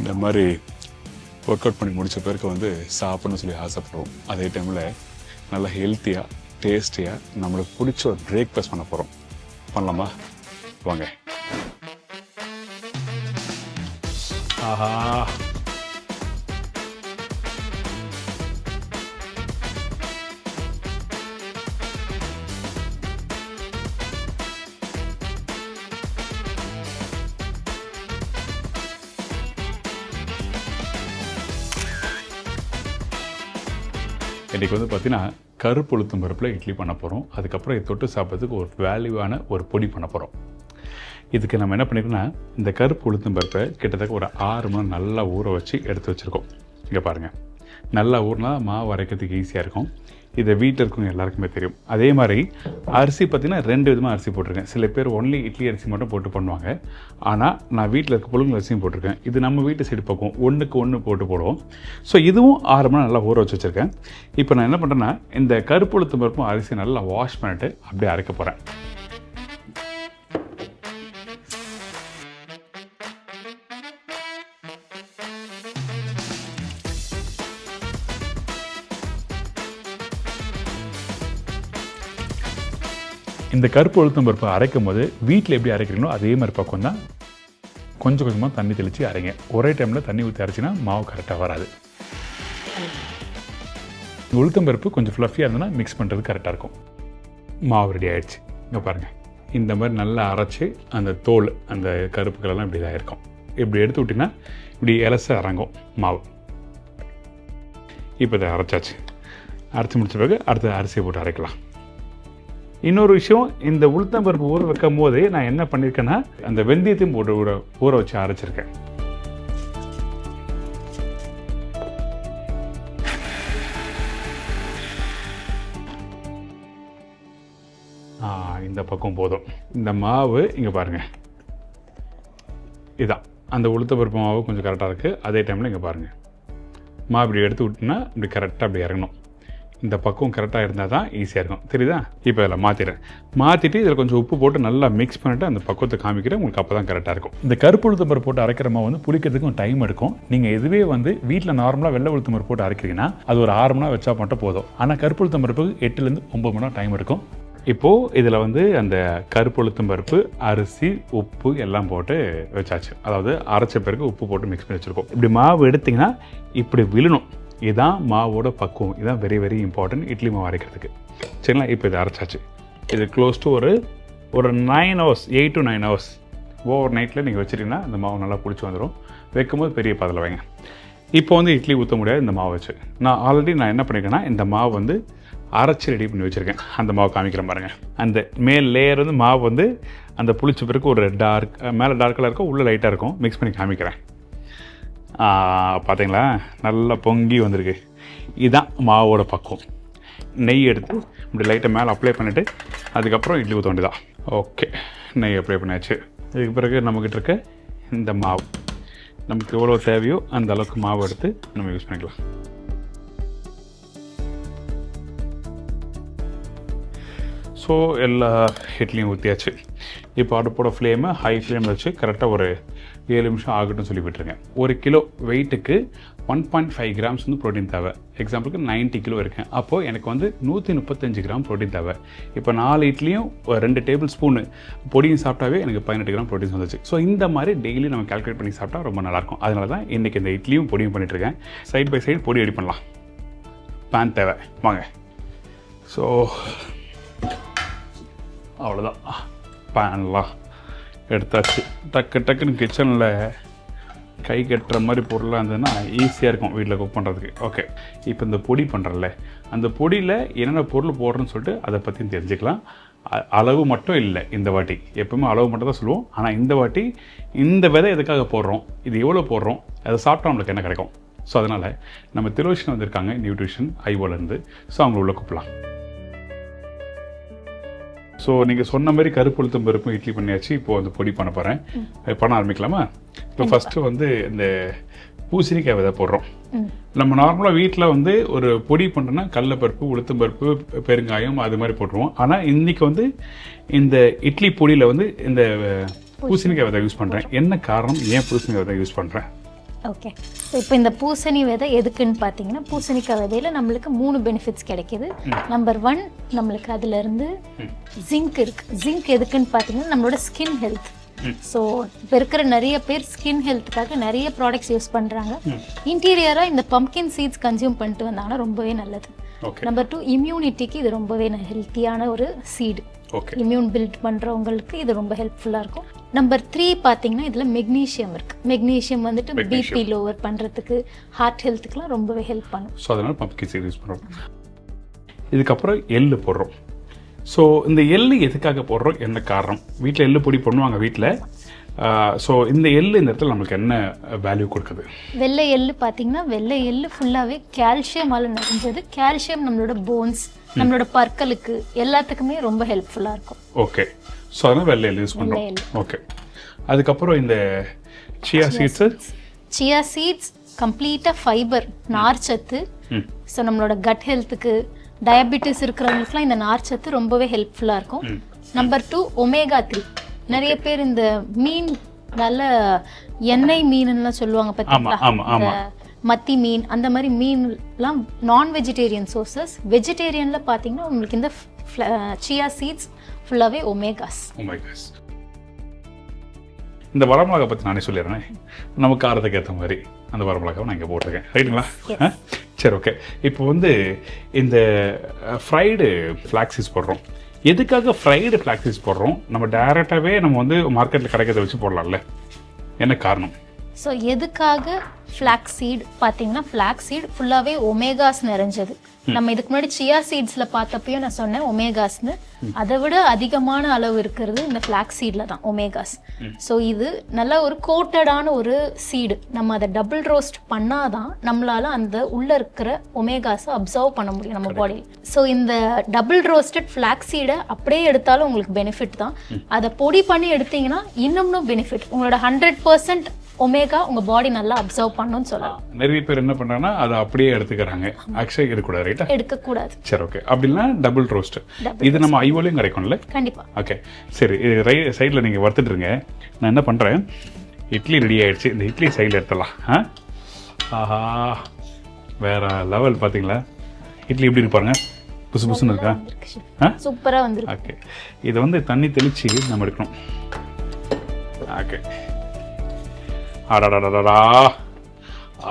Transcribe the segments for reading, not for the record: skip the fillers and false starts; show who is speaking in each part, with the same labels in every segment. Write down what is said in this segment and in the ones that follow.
Speaker 1: இந்த மாதிரி work out பண்ணி முடித்த பிறகு வந்து சாப்பிட்ணுன்னு சொல்லி ஆசைப்படுவோம். அதே டைமில் நல்லா ஹெல்த்தியாக டேஸ்டியாக நம்மளுக்கு பிடிச்ச ஒரு பிரேக்ஃபாஸ்ட் பண்ண போகிறோம். பண்ணலாமா? வாங்க. ஆஹா, இன்றைக்கி வந்து பார்த்திங்கன்னா கருப்பு உளுத்தம் பருப்பில் இட்லி பண்ண போகிறோம். அதுக்கப்புறம் இதை தொட்டு சாப்பிட்றதுக்கு ஒரு வேல்யூவான ஒரு பொடி பண்ண போகிறோம். இதுக்கு நம்ம என்ன பண்ணியிருக்கோன்னா, இந்த கருப்பு உளுத்தம் பருப்பை கிட்டத்தட்ட ஒரு 6 மணி நேரம் நல்லா ஊற வச்சு எடுத்து வச்சுருக்கோம். இங்கே பாருங்கள், நல்லா ஊறினா மாவு அரைக்கிறதுக்கு ஈஸியாக இருக்கும். இதை வீட்டில் இருக்கவங்க எல்லாருக்குமே தெரியும். அதே மாதிரி அரிசி பார்த்திங்கன்னா 2 விதமாக அரிசி போட்டிருக்கேன். சில பேர் ஒன்லி இட்லி அரிசி மட்டும் போட்டு பண்ணுவாங்க. ஆனால் நான் வீட்டில் இருக்க புழுங்கல் அரிசியும் போட்டிருக்கேன். இது நம்ம வீட்டு சைடு பக்கம் 1க்கு 1 போட்டு போடுவோம். ஸோ இதுவும் 6 மணி நேரம் நல்லா ஊற வச்சு வச்சுருக்கேன். இப்போ நான் என்ன பண்ணுறேன்னா, இந்த கருப்பு உளுத்தம் பருப்பும் அரிசி நல்லா வாஷ் பண்ணிட்டு அப்படியே அரைக்க போகிறேன். இந்த கருப்பு உளுத்தம் பருப்பு அரைக்கும் போது வீட்டில் எப்படி அரைக்கிறீங்களோ அதே மாதிரி பக்கம் தான் கொஞ்சம் கொஞ்சமாக தண்ணி தெளித்து அரைங்க. ஒரே டைமில் தண்ணி ஊற்றி அரைச்சின்னா மாவு கரெக்டாக வராது. உளுத்தம் பருப்பு கொஞ்சம் ஃப்ளஃபியாக இருந்ததுன்னா மிக்ஸ் பண்ணுறது கரெக்டாக இருக்கும். மாவு ரெடி ஆகிடுச்சு. இங்கே பாருங்கள், இந்த மாதிரி நல்லா அரைச்சி அந்த தோல் அந்த கருப்புகளெல்லாம் இப்படி தான் இருக்கும். இப்படி எடுத்து விட்டிங்கன்னா இப்படி இலசை இறங்கும் மாவு. இப்போ இதை அரைச்சாச்சு. அரைச்சி முடிச்ச பிறகு அடுத்த அரிசியை போட்டு அரைக்கலாம். இன்னொரு விஷயம், இந்த உளுத்தம் பருப்பு ஊற வைக்கும் போது நான் என்ன பண்ணியிருக்கேன்னா, அந்த வெந்தயத்தையும் போட்டு ஊற வச்சு அரைச்சிருக்கேன். இந்த பக்கம் போதும். இந்த மாவு இங்கே பாருங்கள், இதான் அந்த உளுத்தம் பருப்பு மாவு கொஞ்சம் கரெக்டாக இருக்குது. அதே டைமில் இங்கே பாருங்கள், மாவு இப்படி எடுத்து விட்டுனா இப்படி கரெக்டாக அப்படி இறங்கணும். இந்த பக்கம் கரெக்டாக இருந்தால் தான் ஈஸியாக இருக்கும். தெரியுதா? இப்போ இதில் மாற்றிட்டு இதில் கொஞ்சம் உப்பு போட்டு நல்லா மிக்ஸ் பண்ணிவிட்டு அந்த பக்கத்தை காமிக்கிறேன். உங்களுக்கு அப்போ தான் கரெக்டாக இருக்கும். இந்த கருப்பு உளுத்தம் பருப்பு போட்டு அரைக்கிற மாவு வந்து புளிக்கிறதுக்கும் டைம் எடுக்கும். நீங்கள் இதுவே வந்து வீட்டில் நார்மலாக வெள்ளை உளுத்தம் பருப்பு போட்டு அரைக்கிறீங்கன்னா அது ஒரு 6 மணி நேரம் வச்சா மட்டும் போதும். ஆனால் கருப்பு உளுத்தம் பருப்புக்கு 8லேருந்து 9 மணி நேரம் டைம் எடுக்கும். இப்போது இதில் வந்து அந்த கருப்பு உளுத்தம் பருப்பு, அரிசி, உப்பு எல்லாம் போட்டு வச்சாச்சு. அதாவது அரைச்ச பிறகு உப்பு போட்டு மிக்ஸ் பண்ணி வச்சுருக்கோம். இப்படி மாவு எடுத்திங்கன்னா இப்படி விழணும். இதுதான் மாவோட பக்குவம். இதுதான் வெரி வெரி இம்பார்ட்டன்ட் இட்லி மாவு அரைக்கிறதுக்கு. சரிங்களா? இப்போ இதை அரைச்சாச்சு. இது க்ளோஸ் டு ஒரு 9 ஹவர்ஸ், 8 to 9 ஹவர்ஸ் ஓவர் நைட்டில் நீங்கள் வச்சுட்டிங்கன்னா இந்த மாவு நல்லா பிடிச்சி வந்துடும். வைக்கும்போது பெரிய பாதில் வைங்க. இப்போ வந்து இட்லி ஊற்ற முடியாது இந்த மாவு வச்சு. நான் என்ன பண்ணியிருக்கேன்னா, இந்த மாவு வந்து அரைச்சி ரெடி பண்ணி வச்சுருக்கேன். அந்த மாவு காமிக்கிறேன் பாருங்கள். அந்த மேல் லேயர் வந்து மாவு வந்து அந்த புளிச்ச பிறகு ஒரு டார்க், மேலே டார்க் கலர் இருக்கும், உள்ளே லைட்டாக இருக்கும். மிக்ஸ் பண்ணி காமிக்கிறேன். பார்த்தீங்களா? நல்லா பொங்கி வந்திருக்கு. இதுதான் மாவோட பக்குவம். நெய் எடுத்து இப்படி லைட்டாக மேலே அப்ளை பண்ணிவிட்டு அதுக்கப்புறம் இட்லி ஊற்ற வேண்டியதான். ஓகே, நெய் அப்ளை பண்ணியாச்சு. இதுக்கு பிறகு நம்மக்கிட்ட இருக்க இந்த மாவு நமக்கு எவ்வளோ தேவையோ அந்த அளவுக்கு மாவு எடுத்து நம்ம யூஸ் பண்ணிக்கலாம். ஸோ எல்லா இட்லியும் ஊற்றியாச்சு. இப்போ அடுப்போட ஃப்ளேமை ஹை ஃப்ளேமில் வச்சு கரெக்டாக ஒரு 7 நிமிஷம் ஆகட்டும் சொல்லி விட்டுருங்க. 1 கிலோ வெயிட்டுக்கு 1.5 கிராம்ஸ் வந்து ப்ரோட்டீன் தேவை. எக்ஸாம்பிளுக்கு 90 கிலோ இருக்கேன். அப்போது எனக்கு வந்து 135 கிராம் ப்ரோட்டீன் தேவை. இப்போ 4 இட்லியும் 2 டேபிள் ஸ்பூனு பொடியும் சாப்பிட்டாவே எனக்கு 18 கிராம் ப்ரோட்டீன் வந்துச்சு. ஸோ இந்த மாதிரி டெய்லி நம்ம கால்குலேட் பண்ணி சாப்பிட்டா ரொம்ப நல்லாயிருக்கும். அதனால தான் இன்றைக்கி இந்த இட்லியும் பொடியும் பண்ணிகிட்ருக்கேன். சைட் பை சைடு பொடி ரெடி பண்ணலாம். பேன் தேவை, வாங்க. ஸோ அவ்வளோதான், பேன்லாம் எடுத்தாச்சு. டக்குன்னு கிச்சனில் கை கட்டுற மாதிரி பொருளாக இருந்ததுன்னா ஈஸியாக இருக்கும் வீட்டில் குக் பண்ணுறதுக்கு. ஓகே, இப்போ இந்த பொடி பண்ணுறல, அந்த பொடியில் என்னென்ன பொருள் போடுறேன்னு சொல்லிட்டு அதை பற்றி தெரிஞ்சுக்கலாம். அளவு மட்டும் இல்லை இந்த வாட்டி, எப்பவுமே அளவு மட்டும் தான் சொல்லுவோம். ஆனால் இந்த வாட்டி இந்த விதை எதுக்காக போடுறோம், இது எவ்வளோ போடுறோம், அதை சாப்பிட்டா நம்மளுக்கு என்ன கிடைக்கும். ஸோ அதனால் நம்ம திலோஷன் வந்திருக்காங்க நியூட்ரிஷன் AIWOலேருந்து. ஸோ அவங்கள உள்ள கூப்பிடலாம். ஸோ நீங்கள் சொன்ன மாதிரி கருப்பு உளுத்தம் பருப்பும் இட்லி பண்ணியாச்சு. இப்போது அந்த பொடி பண்ண போகிறேன். பண்ண ஆரம்பிக்கலாமா? இப்போ ஃபஸ்ட்டு வந்து இந்த பூசணிக்காய் விதை போடுறோம். நம்ம நார்மலாக வீட்டில் வந்து ஒரு பொடி பண்ணுறோன்னா கடலைப்பருப்பு, உளுத்தம் பருப்பு, பெருங்காயம் அது மாதிரி போட்டுருவோம். ஆனால் இன்றைக்கி வந்து இந்த இட்லி பொடியில் வந்து இந்த பூசணிக்காய் விதை யூஸ் பண்ணுறேன். என்ன காரணம், ஏன் பூசணிக்காய் விதை யூஸ் பண்ணுறேன்
Speaker 2: ஓகே. ஸோ இப்போ இந்த பூசணி விதை எதுக்குன்னு பார்த்தீங்கன்னா, பூசணிக்காய் விதையில் நம்மளுக்கு 3 பெனிஃபிட்ஸ் கிடைக்கிது. நம்பர் 1, நம்மளுக்கு அதுலேருந்து ஜிங்க் இருக்குது. ஜிங்க் எதுக்குன்னு பார்த்தீங்கன்னா நம்மளோட ஸ்கின் ஹெல்த். ஸோ இப்போ இருக்கிற நிறைய பேர் ஸ்கின் ஹெல்த்துக்காக நிறைய ப்ராடக்ட்ஸ் யூஸ் பண்ணுறாங்க. இன்டீரியராக இந்த பம்ப்கின் சீட்ஸ் கன்சியூம் பண்ணிட்டு வந்தாங்கன்னா ரொம்பவே நல்லது. நம்பர் 2, இம்யூனிட்டிக்கு இது ரொம்பவே ஹெல்த்தியான ஒரு சீடு. இம்யூன் பில்ட் பண்ணுறவங்களுக்கு இது ரொம்ப ஹெல்ப்ஃபுல்லாக இருக்கும். நம்பர் 3 பார்த்தீங்கன்னா இதில் மெக்னீஷியம் இருக்குது. மெக்னீஷியம் வந்துட்டு பிபி லோவர் பண்ணுறதுக்கு, ஹார்ட் ஹெல்த்துக்குலாம் ரொம்பவே ஹெல்ப் பண்ணும்.
Speaker 1: ஸோ அதனால் பம்ப்கின் சீட் யூஸ் பண்ணுறோம். இதுக்கப்புறம் எள்ளு போடுறோம். ஸோ இந்த எள்ளு எதுக்காக போடுறோம், என்ன காரணம்? வீட்டில் எள்ளு பொடி பண்ணுவாங்க வீட்டில். ஸோ இந்த எள்ளு இந்த இடத்துல நம்மளுக்கு என்ன வேல்யூ கொடுக்குது?
Speaker 2: வெள்ளை எள்ளு பார்த்தீங்கன்னா வெள்ளை எள்ளு ஃபுல்லாகவே கால்சியமால் நிறைஞ்சது. கால்சியம் நம்மளோட போன்ஸ், நம்மளோட பற்களுக்கு எல்லாத்துக்குமே ரொம்ப ஹெல்ப்ஃபுல்லாக இருக்கும்.
Speaker 1: ஓகே. ஸோ அதனால் வெள்ளை எள்ளு யூஸ் பண்ணுறோம். ஓகே. அதுக்கப்புறம் இந்த சியா சீட்ஸ்.
Speaker 2: சியா சீட்ஸ் கம்ப்ளீட்டாக ஃபைபர், நார்ச்சத்து. ஸோ நம்மளோட கட் ஹெல்த்துக்கு, டயபிட்டிஸ் இருக்கிறவங்களுக்குலாம் இந்த நார்ச்சத்து ரொம்பவே ஹெல்ப்ஃபுல்லாக இருக்கும். Number 2, omega 3. நிறைய பேர் இந்த மீன், நல்ல எண்ணெய் மீன்லாம் சொல்லுவாங்க பார்த்தீங்களா, மத்தி மீன், அந்த மாதிரி மீன்லாம் நான் வெஜிடேரியன் சோர்சஸ். வெஜிடேரியனில் பார்த்தீங்கன்னா உங்களுக்கு இந்த சியா சீட்ஸ் ஃபுல்லாகவே ஒமேகாஸ்.
Speaker 1: இந்த வரமிளகா பற்றி நானே சொல்லிடுறேன். நம்ம காரத்துக்கு ஏற்ற மாதிரி அந்த வரமிளகாவை நான் இங்கே போட்டிருக்கேன். ரைட்டுங்களா? சரி, ஓகே. இப்போ வந்து இந்த ஃப்ரைடு ஃப்ளாக்ஸீஸ் போடுறோம். எதுக்காக ஃப்ரைடு ஃப்ளாக்ஸீஸ் போடுறோம்? நம்ம டைரெக்டாகவே நம்ம வந்து மார்க்கெட்டில் கிடைக்கிறத வச்சு போடலாம்ல, என்ன காரணம்?
Speaker 2: ஸோ எதுக்காக ஃப்ளாக்ஸ் சீட் பார்த்தீங்கன்னா, ஃப்ளாக்ஸ் சீட் ஃபுல்லாகவே ஒமேகாஸ் நிறைஞ்சது. நம்ம இதுக்கு முன்னாடி சியா சீட்ஸில் பார்த்தப்பையும் நான் சொன்னேன் ஒமேகாஸ்னு. அதை விட அதிகமான அளவு இருக்கிறது இந்த ஃப்ளாக்ஸ் சீடில் தான் ஒமேகாஸ். ஸோ இது நல்ல ஒரு கோட்டடான ஒரு சீடு. நம்ம அதை டபுள் ரோஸ்ட் பண்ணாதான் நம்மளால அந்த உள்ள இருக்கிற ஒமேகாஸை அப்சர்வ் பண்ண முடியும் நம்ம பாடியில். ஸோ இந்த டபுள் ரோஸ்டட் ஃப்ளாக்ஸ் சீடை அப்படியே எடுத்தாலும் உங்களுக்கு பெனிஃபிட் தான். அதை பொடி பண்ணி எடுத்தீங்கன்னா இன்னும் பெனிஃபிட். உங்களோட 100% ஒமேகா உங்க பாடி நல்லா அப்சர்வ் பண்ணணும்னு சொல்லலாம்.
Speaker 1: நிறைய பேர் என்ன பண்றாங்கன்னா அதை அப்படியே எடுத்துக்கிறாங்க. ஆக்சுவலி எடுக்கக்கூடாது, ரைட்டா?
Speaker 2: எடுக்கக்கூடாது.
Speaker 1: சரி, ஓகே. அப்படின்னா டபுள் ரோஸ்ட் இது நம்ம ஐவோலையும் கிடைக்கும்ல?
Speaker 2: கண்டிப்பா.
Speaker 1: ஓகே, சரி. இது சைடில் நீங்கள் வறுத்துட்டு இருங்க. நான் என்ன பண்ணுறேன், இட்லி ரெடி ஆயிடுச்சு. இந்த இட்லி சைடில் எடுத்துடலாம். ஆஹா, வேற லெவல். பார்த்தீங்களா இட்லி எப்படி இருப்பாருங்க? புசு புசுன்னு இருக்கா?
Speaker 2: சூப்பராக வந்து.
Speaker 1: ஓகே, இதை வந்து தண்ணி தெளித்து நம்ம எடுக்கணும். ஓகே. அடடடடா,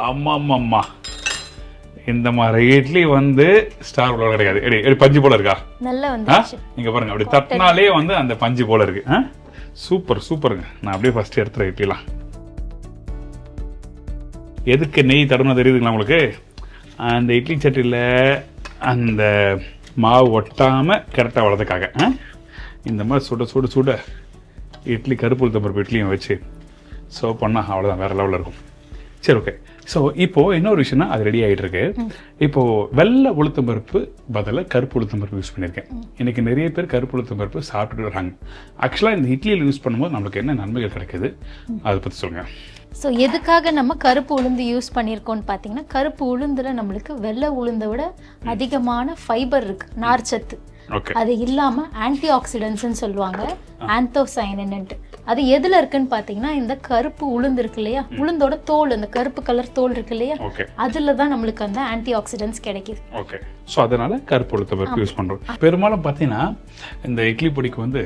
Speaker 1: ஆமாம்மா, இந்த மாதிரி இட்லி வந்து ஸ்டார் போல கிடையாது. எடி பஞ்சு போல இருக்கா?
Speaker 2: நல்லா வந்து
Speaker 1: நீங்க பாருங்க, அப்படி தட்டினாலே வந்து அந்த பஞ்சு போல இருக்கு. சூப்பர் சூப்பருங்க. நான் அப்படியே ஃபர்ஸ்ட் எடுத்துறேன் இட்லிலாம். எதுக்கு நெய் தடவை தெரியுதுங்களா உங்களுக்கு? அந்த இட்லி சட்டியில் அந்த மாவு ஒட்டாம கரெக்டாக வளர்றதுக்காக. இந்த மாதிரி சுட சுட சுட இட்லி, கருப்பு உளுத்தம் பருப்பு இட்லியும் வச்சு சர்வ் பண்ணால் அவ்வளோதான், வேறு லெவலில் இருக்கும். சரி, ஓகே. ஸோ இப்போது இன்னொரு விஷயம்னா அது ரெடி ஆகிட்டு இருக்கு. இப்போது வெள்ளை உளுத்தம் பருப்பு பதிலாக கருப்பு உளுத்தம் பருப்பு யூஸ் பண்ணியிருக்கேன். இன்றைக்கி நிறைய பேர் கருப்பு உளுத்தம் பருப்பு சாப்பிட்டுட்டு வராங்க. ஆக்சுவலாக இந்த இட்லியில் யூஸ் பண்ணும்போது நம்மளுக்கு என்ன நன்மைகள் கிடைக்குது, அதை பற்றி சொல்லுங்கள்.
Speaker 2: ஸோ எதுக்காக நம்ம கருப்பு உளுந்து யூஸ் பண்ணியிருக்கோம்னு பார்த்தீங்கன்னா, கருப்பு உளுந்தில் நம்மளுக்கு வெள்ளை உளுந்தை விட அதிகமான ஃபைபர் இருக்குது, நார்ச்சத்து. அது இல்லாமல் ஆன்டி ஆக்சிடென்ட்ஸ்ன்னு சொல்லுவாங்க, ஆந்தோசைனின்ட்டு. அது எதில் இருக்குன்னு பார்த்தீங்கன்னா, இந்த கருப்பு உளுந்து இருக்கு இல்லையா, உளுந்தோட தோல், அந்த கருப்பு கலர் தோல் இருக்கு இல்லையா, அதில் தான் நம்மளுக்கு அந்த ஆன்டி ஆக்சிடென்ட்ஸ் கிடைக்குது.
Speaker 1: ஓகே. ஸோ அதனால கருப்பு உளுத்த பருப்பு யூஸ் பண்ணுறோம். பெரும்பாலும் பார்த்தீங்கன்னா இந்த இட்லி பொடிக்கு வந்து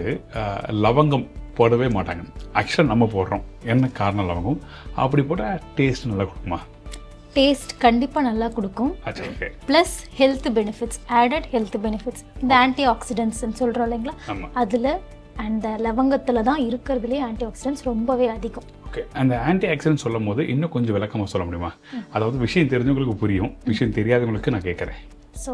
Speaker 1: லவங்கம் போடவே மாட்டாங்க. ஆக்சுவலாக நம்ம போடுறோம். என்ன காரணம்? லவங்கம் அப்படி போட்டால் டேஸ்ட் நல்லா கொடுக்குமா?
Speaker 2: டேஸ்ட் கண்டிப்பாக நல்லா கொடுக்கும். Plus health benefits, added health benefits. இந்த ஆன்டி ஆக்சிடென்ட்ஸ்ன்னு சொல்கிறோம் இல்லைங்களா, அதில் அந்த லவங்கத்தில் தான் இருக்கிறதுலே ஆன்டி ஆக்சிடென்ட்ஸ் ரொம்பவே அதிகம்.
Speaker 1: ஓகே. அந்த ஆன்டி ஆக்சிடென்ட் சொல்லும் போது இன்னும் கொஞ்சம் விளக்கமாக சொல்ல முடியுமா? அதாவது விஷயம் தெரிஞ்சவங்களுக்கு புரியும், விஷயம் தெரியாதவங்களுக்கு நான் கேட்குறேன்.
Speaker 2: ஸோ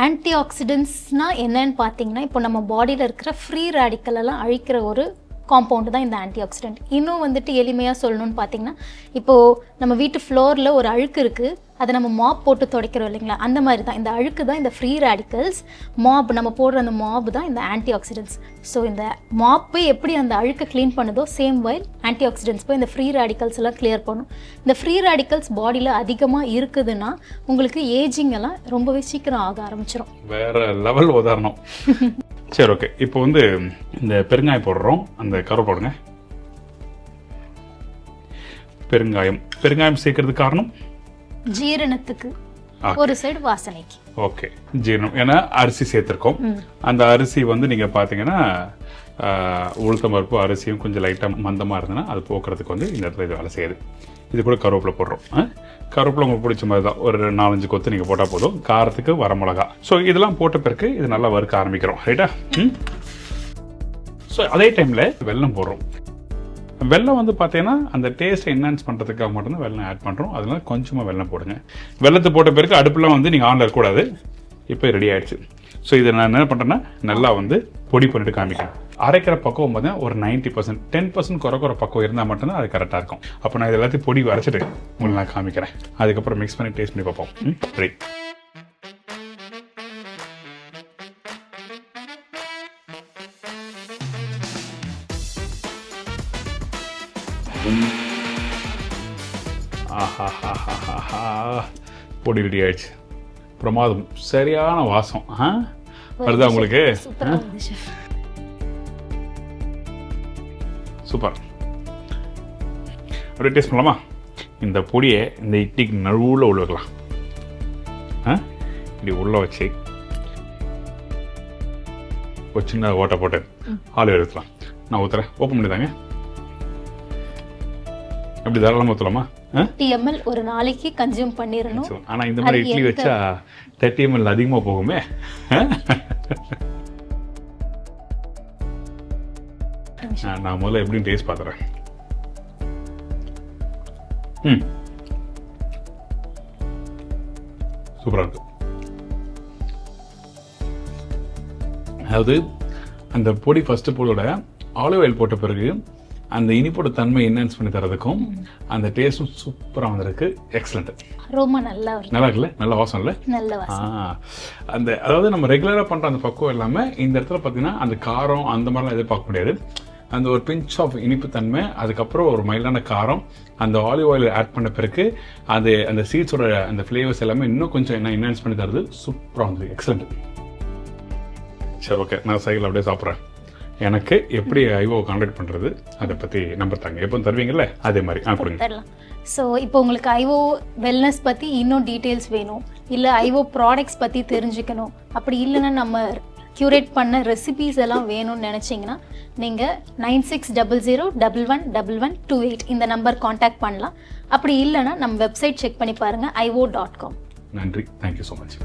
Speaker 2: ஆன்டி ஆக்சிடென்ட்ஸ்னால் என்னன்னு பார்த்தீங்கன்னா, இப்போ நம்ம பாடியில் இருக்கிற ஃப்ரீ ரேடிக்கல் எல்லாம் அழிக்கிற ஒரு காம்பவுண்டு தான் இந்த ஆன்டி ஆக்சிடென்ட். இன்னும் வந்துட்டு எளிமையாக சொல்லணும்னு பார்த்தீங்கன்னா, இப்போது நம்ம வீட்டு ஃப்ளோரில் ஒரு அழுக்கு இருக்குது, அதை நம்ம மாப் போட்டு துடைக்கிறோம் இல்லைங்களா, அந்த மாதிரி தான் இந்த அழுக்கு தான் இந்த ஃப்ரீ ரேடிக்கல்ஸ். மாப் நம்ம போடுற அந்த மாப் தான் இந்த ஆன்டி ஆக்சிடென்ட்ஸ். ஸோ இந்த மாப்பு எப்படி அந்த அழுக்கை க்ளீன் பண்ணுதோ, சேம் வைல் ஆன்டி ஆக்சிடென்ட்ஸ் போய் இந்த ஃப்ரீ ரேடிக்கல்ஸ் எல்லாம் கிளியர் பண்ணும். இந்த ஃப்ரீ ரேடிக்கல்ஸ் பாடியில் அதிகமாக இருக்குதுன்னா உங்களுக்கு ஏஜிங் எல்லாம் ரொம்பவே சீக்கிரம் ஆக ஆரம்பிச்சிடும்.
Speaker 1: வேற லெவல் உதாரணம். சரி, ஓகே. இப்போ வந்து இந்த பெருங்காயம் போடுறோம், அந்த கருவை போடுங்க. பெருங்காயம் சேர்க்கறதுக்கு காரணம்
Speaker 2: ஜீரணத்துக்கு, ஒரு சைடு வாசனைக்கு.
Speaker 1: ஓகே, ஜீரணம். ஏன்னா அரிசி சேர்த்துருக்கோம். அந்த அரிசி வந்து நீங்கள் பார்த்தீங்கன்னா உளுத்தம் பருப்பு அரிசியும் கொஞ்சம் லைட்டாக மந்தமாக இருந்ததுன்னா அது போக்குறதுக்கு வந்து இந்த இடத்துல இது வேலை செய்யுது. இது கூட கருவேப்பிலை போடுறோம். கருவேப்பிலை உங்களுக்கு பிடிச்ச மாதிரி தான், ஒரு 4-5 கொத்து நீங்கள் போட்டால் போதும். காரத்துக்கு வரமிளகா. ஸோ இதெல்லாம் போட்ட பிறகு இது நல்லா வறுக்க ஆரம்பிக்கிறோம். ரைட்டா? ஸோ அதே டைமில் வெல்லம் போடுறோம். வெல்லம் வந்து பார்த்தீங்கன்னா அந்த டேஸ்ட்டை என்ஹான்ஸ் பண்ணுறதுக்காக மட்டும்தான் வெல்லம் ஆட் பண்ணுறோம். அதனால கொஞ்சமாக வெல்லம் போடுங்க. வெல்லத்தை போட்ட பிறகு அடுப்புலாம் வந்து நீங்கள் ஆனில் இருக்கக்கூடாது. இப்போ ரெடி ஆகிடுச்சு. ஸோ இதை நான் என்ன பண்ணுறேன்னா நல்லா வந்து பொடி பண்ணிட்டு காமிக்கிறேன். அரைக்கிற பக்குவம் பார்த்தீங்கன்னா ஒரு 90%, 10% குறை பக்குவம் இருந்தால் மட்டும்தான் அது கரெக்டாக இருக்கும். அப்போ நான் இது எல்லாத்தையும் பொடி வரைச்சிட்டு உங்களுக்கு நான் காமிக்கிறேன். அதுக்கப்புறம் மிக்ஸ் பண்ணி டேஸ்ட் பண்ணி பார்ப்போம். ரெடி. பொடி ரெடி ஆயிடுச்சு. பிரமாதம். சரியான வாசம் வருதா உங்களுக்கு? சூப்பர். அப்படியே டேஸ்ட் பண்ணலாமா? இந்த பொடியை இந்த இட்லிக்கு நடுவில் உள்ள வைக்கலாம். இப்படி உள்ள வச்சு ஒரு சின்ன ஓட்டை போட்டு ஆலிவ் எடுத்துலாம். நான் ஊற்றுறேன். ஓப்பன் பண்ணிதாங்க. அப்படி தாராளமாக ஊற்றலாமா?
Speaker 2: 30 ml ஒரு நாளைக்கு கன்சியூம் பண்ணிடணும்.
Speaker 1: ஆனால் இந்த மாதிரி இட்லி வச்சா 30 ml அதிகமாக போகுமே. நான் முதல்ல எப்படின்னு டேஸ்ட் பார்த்துறேன். சூப்பராக இருக்கு. அதாவது அந்த பொடி ஃபர்ஸ்ட் பொடியோட ஆலிவ் ஆயில் போட்ட பிறகு அந்த இனிப்போட தன்மை என்ஹான்ஸ் பண்ணி தரதுக்கும் அந்த டேஸ்டும் சூப்பராக வந்திருக்கு. எக்ஸலண்ட்.
Speaker 2: ரொம்ப நல்லா
Speaker 1: இருக்குல்ல? நல்ல வாசம் இல்லை?
Speaker 2: நல்ல வாசம்.
Speaker 1: அந்த அதாவது நம்ம ரெகுலராக பண்ணுற அந்த பக்குவம் இல்லாமல் இந்த இடத்துல பார்த்தீங்கன்னா அந்த காரம் அந்த மாதிரிலாம் எதிர்பார்க்க முடியாது. அந்த ஒரு பிஞ்ச் ஆஃப் இனிப்பு தன்மை, அதுக்கப்புறம் ஒரு மைல்டான காரம், அந்த ஆலிவ் ஆயில் ஆட் பண்ண பிறகு அது அந்த சீட்ஸோட அந்த ஃப்ளேவர்ஸ் எல்லாமே இன்னும் கொஞ்சம் என்ன என்ஹான்ஸ் பண்ணி தருது. சூப்பராக வந்தது. எக்ஸலண்ட். சரி, ஓகே. நான் சைக்கிள் அப்படியே சாப்பிட்றேன். எனக்கு எப்படி ஐஓ கான்டாக்ட் பண்ணுறது அதை பற்றி நம்பர் தாங்க. எப்போ தருவீங்கல்ல அதே மாதிரி கொடுங்க.
Speaker 2: ஸோ இப்போ உங்களுக்கு ஐஓ வெல்னஸ் பற்றி இன்னும் டீட்டெயில்ஸ் வேணும், இல்லை ஐஓ ப்ராடக்ட்ஸ் பற்றி தெரிஞ்சுக்கணும், அப்படி இல்லைன்னா நம்ம க்யூரேட் பண்ண ரெசிபீஸ் எல்லாம் வேணும்னு நினச்சிங்கன்னா நீங்கள் 9600111128 இந்த நம்பர் காண்டாக்ட் பண்ணலாம். அப்படி இல்லைன்னா நம்ம வெப்சைட் செக் பண்ணி பாருங்கள், iwo.com.
Speaker 1: நன்றி. Thank you so much.